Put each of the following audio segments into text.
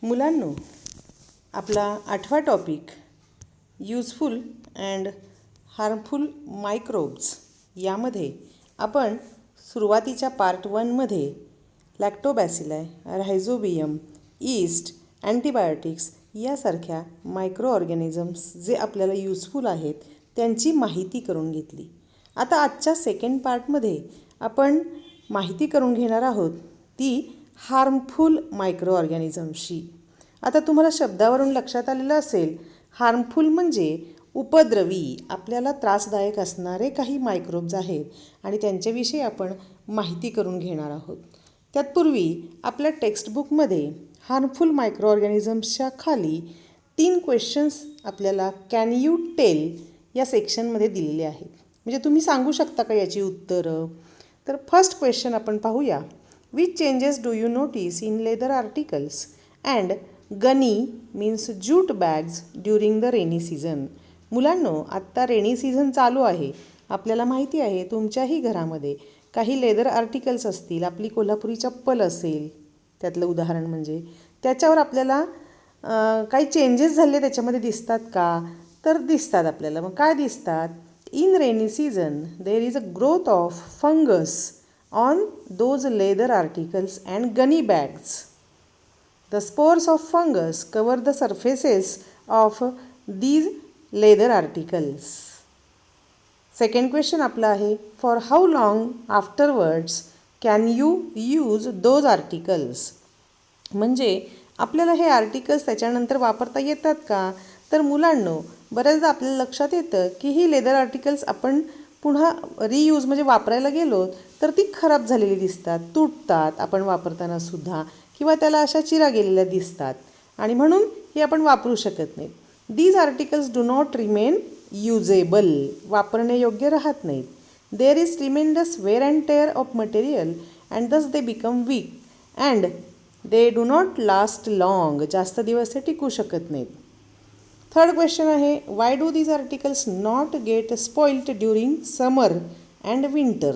मुलांनो, आपला 8वा topic useful and harmful microbes यामध्ये आपण सुरुवातीच्या पार्ट 1मध्ये लॅक्टोबॅसिलाई, रायझोबियम, ईस्ट, अँटीबायोटिक्स यासारख्या मायक्रो ऑर्गॅनिझम्स जे आपल्याला यूजफुल आहेत त्यांची माहिती करून घेतली. आता आजच्या सेकंड पार्टमध्ये आपण माहिती करून घेणार आहोत ती हार्मफुल मायक्रो ऑर्गॅनिझम्सची. आता तुम्हाला शब्दावरून लक्षात आलेलं असेल, हार्मफुल म्हणजे उपद्रवी, आपल्याला त्रासदायक असणारे काही मायक्रोब्स आहेत आणि त्यांच्याविषयी आपण माहिती करून घेणार आहोत. त्यापूर्वी आपल्या टेक्स्टबुकमध्ये हार्मफुल मायक्रो ऑर्गॅनिझम्सच्या खाली 3 क्वेश्चन्स आपल्याला कॅन यू टेल या सेक्शनमध्ये दिलेले आहेत. म्हणजे तुम्ही सांगू शकता का याची उत्तरं? तर फर्स्ट क्वेश्चन आपण पाहूया. Which changes do you notice in leather articles and gunny means jute bags during the rainy season. मुलांनो, आत्ता रेनी सीझन चालू आहे. आपल्याला माहिती आहे तुमच्याही घरामध्ये काही लेदर आर्टिकल्स असतील, आपली कोल्हापुरी चप्पल असेल त्यातलं उदाहरण, म्हणजे त्याच्यावर आपल्याला काही चेंजेस झाले त्याच्यामध्ये दिसतात का? तर दिसतात आपल्याला. मग काय दिसतात? In rainy season there is a growth of fungus on those leather articles and gunny bags. The spores of fungus cover the surfaces of these leather articles. Second question आपला आहे, for how long afterwards can you use those articles? म्हणजे आपल्याला हे articles त्याच्यानंतर वापरता येतात का? तर मुलांनो, बऱ्याचदा आपल्याला लक्षात येतं की ही लेदर आर्टिकल्स आपण पुन्हा रियूज म्हणजे वापरायला गेलो तर ती खराब झालेली दिसतात, तुटतात आपण वापरताना सुद्धा, किंवा त्याला अशा चिरा गेलेल्या दिसतात आणि म्हणून हे आपण वापरू शकत नाहीत. These articles do not remain usable, वापरण्यायोग्य राहत नाहीत. There is tremendous wear and tear of material and thus they become weak and they do not last long, जास्त दिवस ते टिकू शकत नाहीत. थर्ड क्वेश्चन आहे, why do these articles not get spoiled during summer and winter.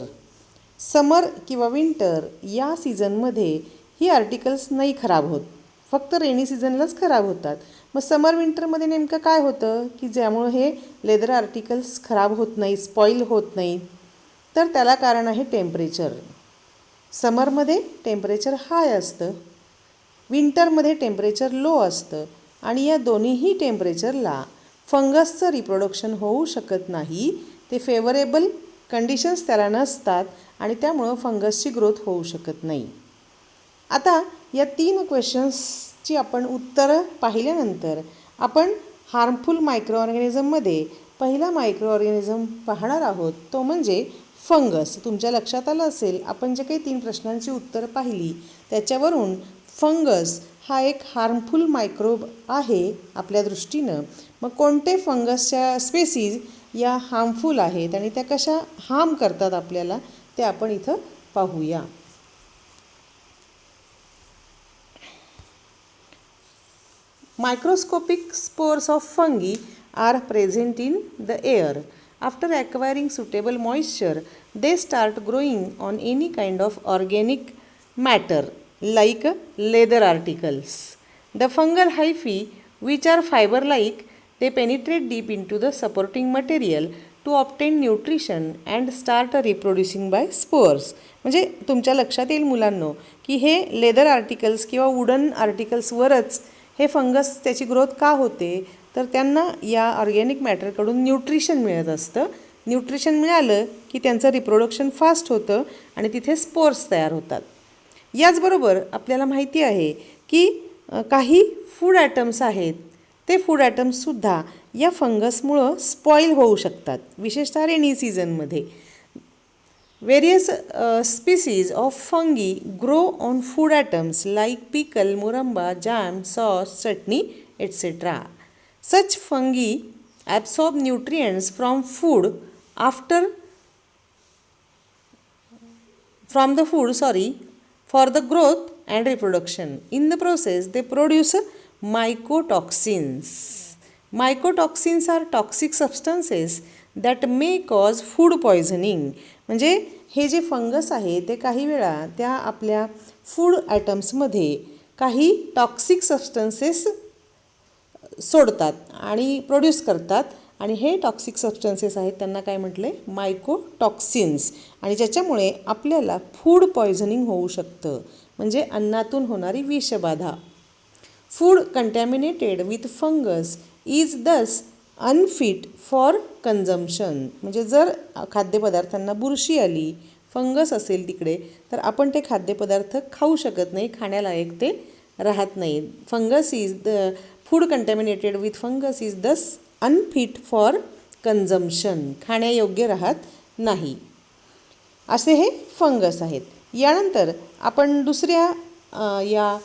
Summer किंवा winter या सीझनमध्ये ही आर्टिकल्स नाही खराब होत, फक्त रेनी सीझनलाच खराब होतात. मग समर विंटरमध्ये नेमकं काय होतं की ज्यामुळं हे लेदर आर्टिकल्स खराब होत नाही, स्पॉईल होत नाही? तर त्याला कारण आहे टेम्परेचर. समरमध्ये टेम्परेचर हाय असतं, विंटरमध्ये टेम्परेचर लो असतं आणि या दोन्हीही टेम्परेचरला फंगसचं रिप्रोडक्शन होऊ शकत नाही. ते फेवरेबल कंडिशन्स त्याला नसतात आणि त्यामुळं फंगसची ग्रोथ होऊ शकत नाही. आता या 3 क्वेश्चन्सची आपण उत्तरं पाहिल्यानंतर आपण हार्मफुल मायक्रो ऑर्गॅनिझममध्ये पहिला मायक्रो ऑर्गॅनिझम पाहणार आहोत, तो म्हणजे फंगस. तुमच्या लक्षात आलं असेल, आपण जे काही 3 प्रश्नांची उत्तरं पाहिली त्याच्यावरून फंगस हा एक हार्मफुल मायक्रोब आहे आपल्या दृष्टीनं. मग कोणते फंगसच्या स्पेसीज या हार्मफुल आहेत आणि त्या कशा हार्म करतात आपल्याला ते आपण इथं पाहूया. Microscopic spores of fungi are present in the air. After acquiring suitable moisture, they start growing on any kind of organic matter like leather articles. The fungal hyphae, which are fiber-like, they penetrate deep into the supporting material to obtain nutrition and start reproducing by spores. म्हणजे तुमच्या लक्षात येईल मुलांनो की हे leather articles किंवा wooden आर्टिकल्सवरच हे fungus त्याची ग्रोथ का होते? तर त्यांना या ऑर्गॅनिक मॅटरकडून न्यूट्रिशन मिळत असतं. न्यूट्रिशन मिळालं की त्यांचं रिप्रोडक्शन फास्ट होतं आणि तिथे स्पोर्स तयार होतात. याचबरोबर आपल्याला माहिती आहे की काही फूड ॲटम्स आहेत, ते फूड ॲटम्ससुद्धा या फंगसमुळं स्पॉईल होऊ शकतात, विशेषतः रेनी सीझनमध्ये. Various species of fungi grow on food items like pickle, muramba, jam, sauce, chutney, etc. Such fungi absorb nutrients from the food for the growth and reproduction. In the process, they produce mycotoxins. Mycotoxins are toxic substances that may cause food poisoning. म्हणजे हे जे fungus आहे ते काही वेळा त्या आपल्या food आयटम्समध्ये काही टॉक्सिक सबस्टन्सेस सोडतात आणि प्रोड्यूस करतात आणि हे टॉक्सिक सबस्टन्सेस आहेत त्यांना काय म्हटले मायकोटॉक्सिन्स आणि ज्याच्यामुळे आपल्याला फूड पॉयझनिंग होऊ शकतं म्हणजे अन्नातून होणारी विषबाधा. Food contaminated with fungus is दस अनफिट फॉर कन्झम्पशन म्हणजे जर खाद्यपदार्थांना बुरशी आली फंगस असेल तिकडे तर आपण ते खाद्यपदार्थ खाऊ शकत नाही, खाण्यालायक ते राहत नाही. Fungus is the food contaminated with fungus is दस अनफिट फॉर कन्झम्पशन खाण्यायोग्य राहत नाही. असे हे फंगस आहेत. यानंतर आपण दुसऱ्या या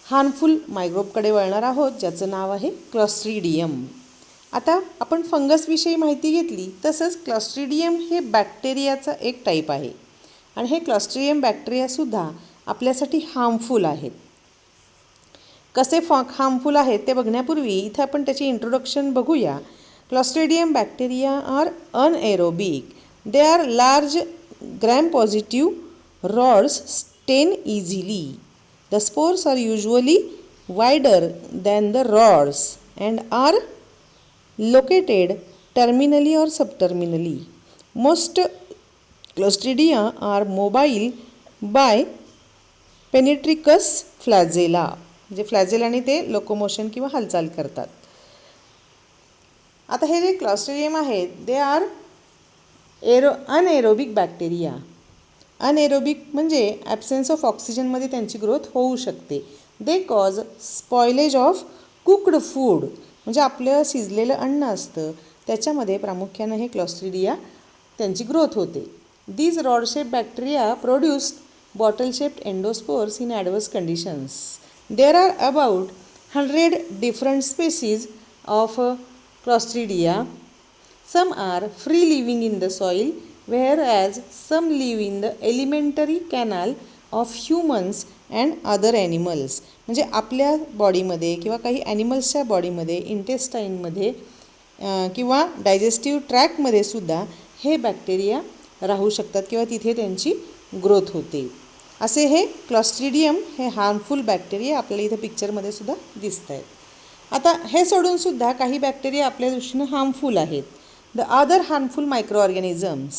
हार्मफुल मायक्रोबकडे वळणार आहोत ज्याचं नाव आहे क्लॉस्ट्रीडियम. आता आपण फंगसविषयी माहिती घेतली तसंच क्लॉस्ट्रीडियम हे बॅक्टेरियाचा एक टाईप आहे आणि हे क्लॉस्ट्रीडियम बॅक्टेरियासुद्धा आपल्यासाठी हार्मफुल आहेत. कसे हार्मफुल आहेत ते बघण्यापूर्वी इथं आपण त्याचे इंट्रोडक्शन बघूया. Clostridium bacteria are anaerobic. They are large gram positive rods stain easily. The spores are usually wider than the rods and are located terminally or subterminally. Most Clostridia are mobile by penetricus flagella. म्हणजे फ्लॅजेलाने ते locomotion किंवा हालचाल करतात. आता हे जे Clostridium आहेत they are anaerobic bacteria. Anaerobic म्हणजे ॲब्सेन्स ऑफ ऑक्सिजनमध्ये त्यांची ग्रोथ होऊ शकते. They cause spoilage of cooked food म्हणजे आपलं शिजलेलं अन्न असतं त्याच्यामध्ये प्रामुख्यानं हे क्लॉस्ट्रीडिया त्यांची ग्रोथ होते. These rod shape bacteria produced bottle shaped endospores in adverse conditions. There are about 100 different species of clostridia. Some are free living in the soil, whereas some live in the alimentary canal of humans and other animals. म्हणजे आपल्या बॉडीमध्ये किंवा काही ॲनिमल्सच्या बॉडीमध्ये इंटेस्टाईनमध्ये किंवा digestive ट्रॅकमध्ये सुद्धा हे bacteria राहू शकतात किंवा तिथे त्यांची ग्रोथ होते. असे हे क्लॉस्ट्रीडियम हे हार्मफुल बॅक्टेरिया आपल्याला इथं पिक्चरमध्ये सुद्धा दिसत आहेत. आता हे सोडूनसुद्धा काही बॅक्टेरिया आपल्या दृष्टीनं हार्मफुल आहेत. The other harmful microorganisms.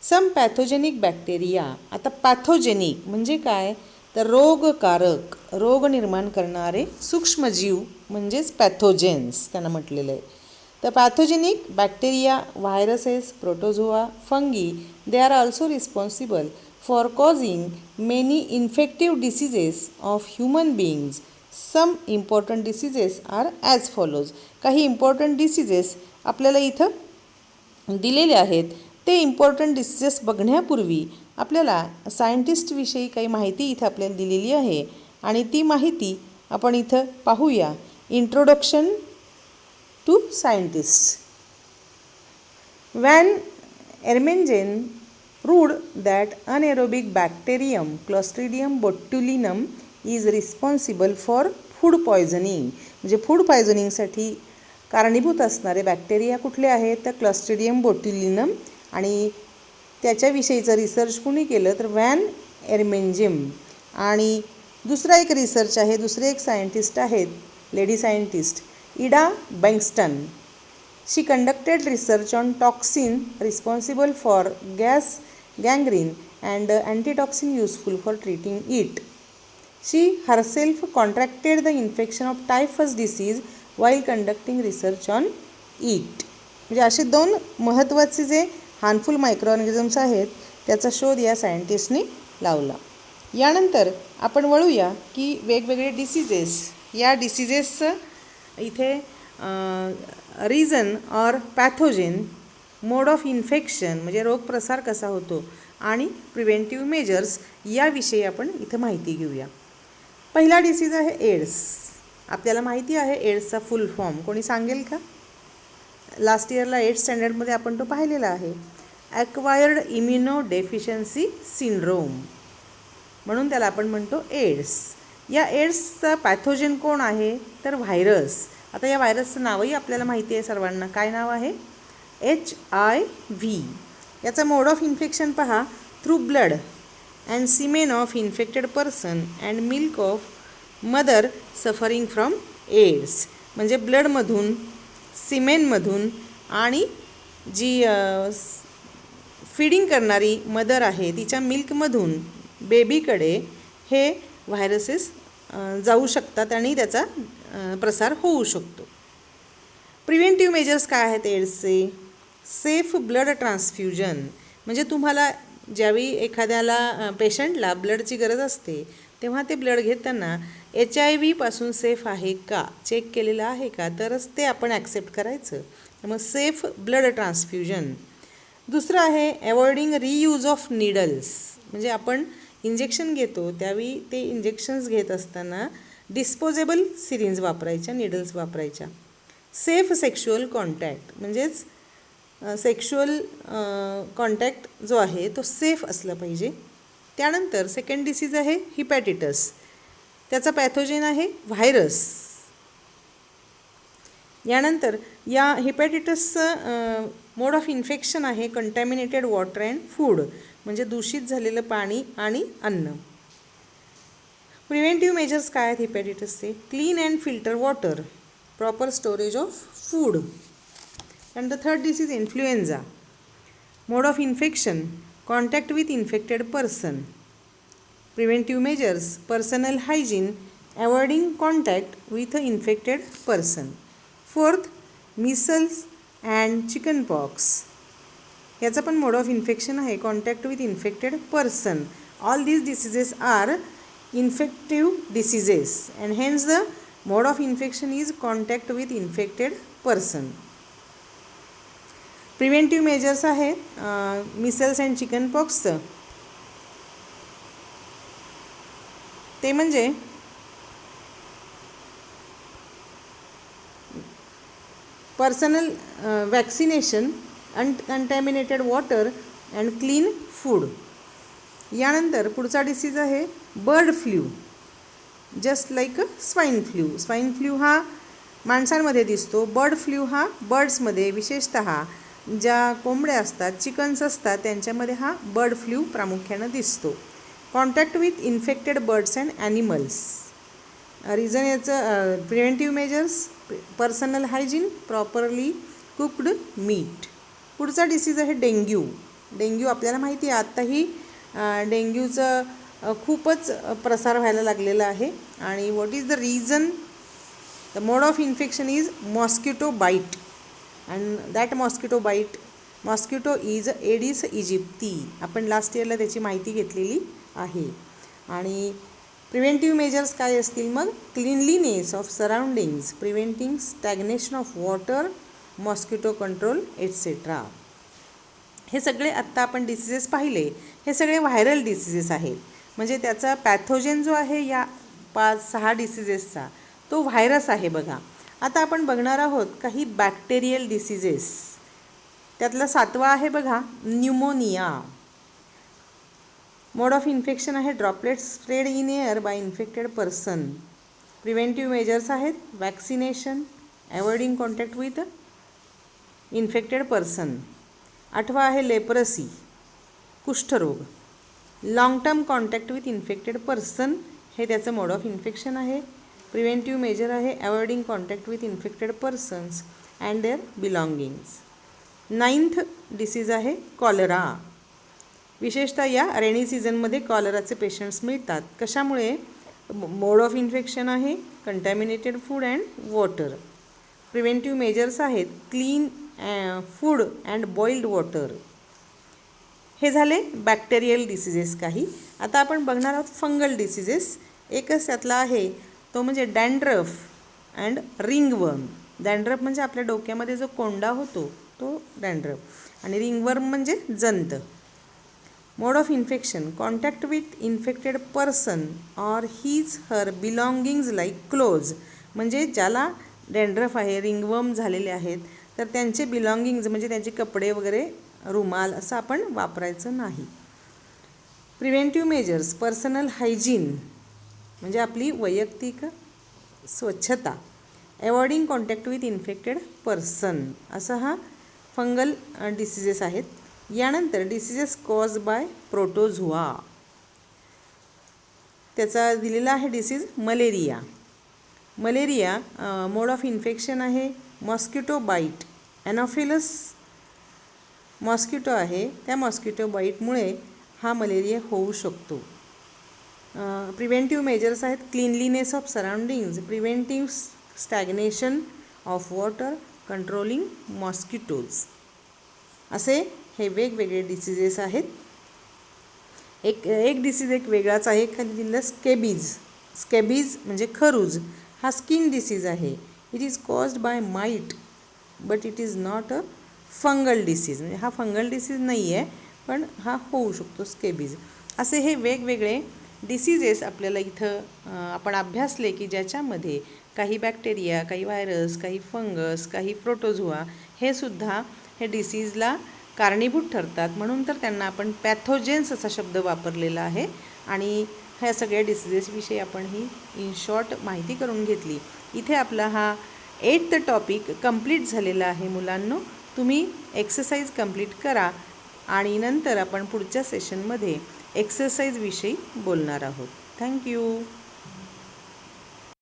Some pathogenic bacteria. आता पॅथोजेनिक म्हणजे काय तर रोगकारक रोग निर्माण करणारे सूक्ष्मजीव म्हणजेच पॅथोजेन्स त्यांना म्हटलेलं आहे. तर pathogenic bacteria viruses protozoa fungi they are also responsible for causing many infective diseases of human beings. Some important diseases are as follows. काही इम्पॉर्टंट डिसीजेस आपल्याला इथं दिलेले आहेत. ते इम्पॉर्टंट डिसीजेस बघण्यापूर्वी आपल्याला सायंटिस्टविषयी काही माहिती इथं आपल्याला दिलेली आहे आणि ती माहिती आपण इथं पाहूया. Introduction to scientist. Van Ermengem proved that anaerobic bacterium Clostridium botulinum is responsible for food poisoning. म्हणजे फूड पॉयझनिंगसाठी कारणीभूत असणारे बॅक्टेरिया कुठले आहेत तर क्लॉस्ट्रीडियम बोट्युलिनम आणि त्याच्याविषयीचं रिसर्च कुणी केलं तर व्हॅन एरमेंजेम आणि दुसरा एक रिसर्च आहे दुसरे एक सायंटिस्ट आहेत lady scientist Ida Bengtson. She conducted research on toxin responsible for gas gangrene and antitoxin useful for treating it. She herself contracted the infection of typhus disease while conducting research on it. म्हणजे असे दोन महत्त्वाचे जे harmful मायक्रोऑर्गॅनिझम्स आहेत त्याचा शोध या सायंटिस्टने लावला. यानंतर आपण वळूया की वेगवेगळे डिसीजेस या डिसीजेसचं इथे reason or pathogen mode of infection म्हणजे रोगप्रसार कसा होतो आणि प्रिव्हेंटिव्ह मेजर्स याविषयी आपण इथं माहिती घेऊया. पहिला डिसीज आहे एड्स. आपल्याला माहिती आहे एड्सचा फुल फॉर्म कोणी सांगेल का? लास्ट इयरला 8th स्टँडर्डमध्ये आपण तो पाहिलेला आहे. ॲक्वायर्ड इम्युनो डेफिशियन्सी सिंड्रोम म्हणून त्याला आपण म्हणतो एड्स. या एड्सचा पॅथोजेन कोण आहे तर व्हायरस. आता या व्हायरसचं नावही आपल्याला माहिती आहे सर्वांना. काय नाव आहे? HIV. याचा मोड ऑफ इन्फेक्शन पहा through blood and semen of infected person and milk of mother suffering from AIDS, म्हणजे ब्लडमधून, सिमेनमधून आणि जी फीडिंग करणारी मदर आहे तिच्या मिल्कमधून बेबीकडे हे व्हायरसेस जाऊ शकतात आणि त्याचा प्रसार होऊ शकतो. प्रिव्हेंटिव्ह मेजर्स काय आहेत एड्सचे? सेफ ब्लड ट्रान्सफ्युजन, म्हणजे तुम्हाला ज्यावेळी एखाद्याला पेशंटला ब्लडची गरज असते तेव्हा ते ब्लड घेताना HIV सेफ आहे का, चेक केलेलं आहे का, तरच ते आपण ॲक्सेप्ट करायचं. मग सेफ ब्लड ट्रान्सफ्युजन. दुसरं आहे अवॉइडिंग रियूज ऑफ नीडल्स, म्हणजे आपण इंजेक्शन घेतो त्यावेळी ते इंजेक्शन्स घेत असताना डिस्पोजेबल सिरिंज वापरायच्या, नीडल्स वापरायच्या. सेफ सेक्शुअल कॉन्टॅक्ट, म्हणजेच सेक्शुअल कॉन्टॅक्ट जो आहे तो सेफ असला पाहिजे. त्यानंतर सेकंड डिसीज आहे हिपॅटिटस, त्याचा पॅथोजेन आहे व्हायरस. यानंतर या हिपॅटिटसचं मोड ऑफ इन्फेक्शन आहे कंटॅमिनेटेड वॉटर अँड फूड, म्हणजे दूषित झालेलं पाणी आणि अन्न. प्रिव्हेंटिव्ह मेजर्स काय आहेत हिपॅटिटसचे? Clean and filter water, proper storage of food. त्यानंतर third disease influenza. Mode of infection contact with infected person. Preventive measures personal hygiene, avoiding contact with infected person. Fourth measles and chicken pox, याचा पण mode of infection आहे contact with infected person. All these diseases are infective diseases and hence the mode of infection is contact with infected person. Preventive measures आहेत measles and chicken पॉक्सचं, ते म्हणजे personal vaccination, uncontaminated water and clean food. यानंतर पुढचा disease आहे bird flu, just like swine flu. Swine flu हा माणसांमध्ये दिसतो, बर्ड फ्लू हा बर्ड्समध्ये, विशेषतः ज्या कोंबड्या असतात, चिकन्स असतात, त्यांच्यामध्ये हा बर्ड फ्लू प्रामुख्यानं दिसतो. Contact with infected birds and animals. Reason याचं preventive measures personal hygiene, properly cooked meat. पुढचा डिसीज आहे डेंग्यू. डेंग्यू आपल्याला माहिती आहे आत्ताही डेंग्यूचं खूपच प्रसार व्हायला लागलेला आहे. आणि what is the reason? The mode of infection is mosquito bite and that mosquito is Aedes aegypti. आपण लास्ट इयरला त्याची माहिती घेतलेली आहे. आणि प्रिव्हेंटिव्ह मेजर्स काय असतील मग? Cleanliness of surroundings, preventing stagnation of water, mosquito control etcetera. हे सगळे आत्ता आपण डिसीजेस पाहिले, हे सगळे व्हायरल डिसीजेस आहेत. म्हणजे त्याचा पॅथोजेन जो आहे या 5-6 डिसीजेसचा तो व्हायरस आहे. बघा आता आपण बघणार आहोत काही बॅक्टेरियल डिसीजेस. त्यातला 7वा आहे बघा न्यूमोनिया. मोड ऑफ इन्फेक्शन आहे droplets spread in air by infected person. Preventive measures आहेत vaccination, avoiding contact with infected person. 8वा आहे लेप्रसी, कुष्ठरोग. Long term contact with infected person हे त्याचं मोड ऑफ इन्फेक्शन आहे. प्रिव्हेंटिव्ह मेजर आहे avoiding contact with infected persons and their belongings. 9th disease आहे cholera. विशेषतः या रेनी सीझनमध्ये कॉलराचे पेशंट्स मिळतात. कशामुळे? मोड ऑफ इन्फेक्शन आहे contaminated food and water. Preventive measures आहेत clean food and boiled water. हे झाले बॅक्टेरियल डिसीजेस काही. आता आपण बघणार आहोत फंगल डिसीजेस. एकच त्यातला आहे तो म्हणजे डॅन्ड्रफ अँड रिंगवर्म. डॅन्ड्रफ म्हणजे आपल्या डोक्यामध्ये जो कोंडा होतो तो डॅन्ड्रफ, आणि रिंगवर्म म्हणजे जंत. Mode of infection contact with infected person or his her belongings like clothes, म्हणजे ज्याला डॅन्ड्रफ आहे, रिंगवर्म झालेले आहेत, तर त्यांचे बिलॉंगिंग्ज म्हणजे त्यांचे कपडे वगैरे, रुमाल असं आपण वापरायचं नाही. प्रिव्हेंटिव्ह मेजर्स पर्सनल हायजीन म्हणजे आपली वैयक्तिक स्वच्छता, avoiding contact with infected person, असा हा फंगल डिसीजेस आहेत. यानंतर डिसीजेस कॉज बाय प्रोटोझोआ. त्याचा दिलेला आहे disease malaria. Malaria mode of infection आहे मॉस्किटो बाईट. ॲनॉफिलस मॉस्किटो आहे, त्या मॉस्किटो बाईटमुळे हा मलेरिया होऊ शकतो. प्रिव्हेंटिव्ह मेजर्स आहेत cleanliness of surroundings, preventive stagnation of water, controlling mosquitoes. असे हे वेगवेगळे डिसीजेस आहेत. एक डिसीज एक वेगळाच आहे, खाली दिलेला स्केबीज. स्केबीज म्हणजे खरूज. हा स्किन डिसीज आहे. It is caused by mite but it is not a fungal disease. म्हणजे हा फंगल डिसीज नाही आहे, पण हा होऊ शकतो स्केबीज. असे हे वेगवेगळे डिसीजेस आपल्याला इथं आपण अभ्यासले की ज्याच्यामध्ये काही बॅक्टेरिया, काही व्हायरस, काही फंगस, काही प्रोटोझोआ हे सुद्धा हे डिसीजला कारणीभूत ठरतात. म्हणून तर त्यांना आपण पॅथोजेन्स असा शब्द वापरलेला आहे. आणि ह्या सगळ्या डिसीजेसविषयी आपण ही इन शॉर्ट माहिती करून घेतली. इथे आपला हा 8th टॉपिक कंप्लीट झालेला आहे. मुलांनो, तुम्ही एक्सरसाइज कंप्लीट करा आणि नंतर आपण पुढच्या सेशनमध्ये एक्सरसाइजविषयी बोलणार आहोत. थँक्यू.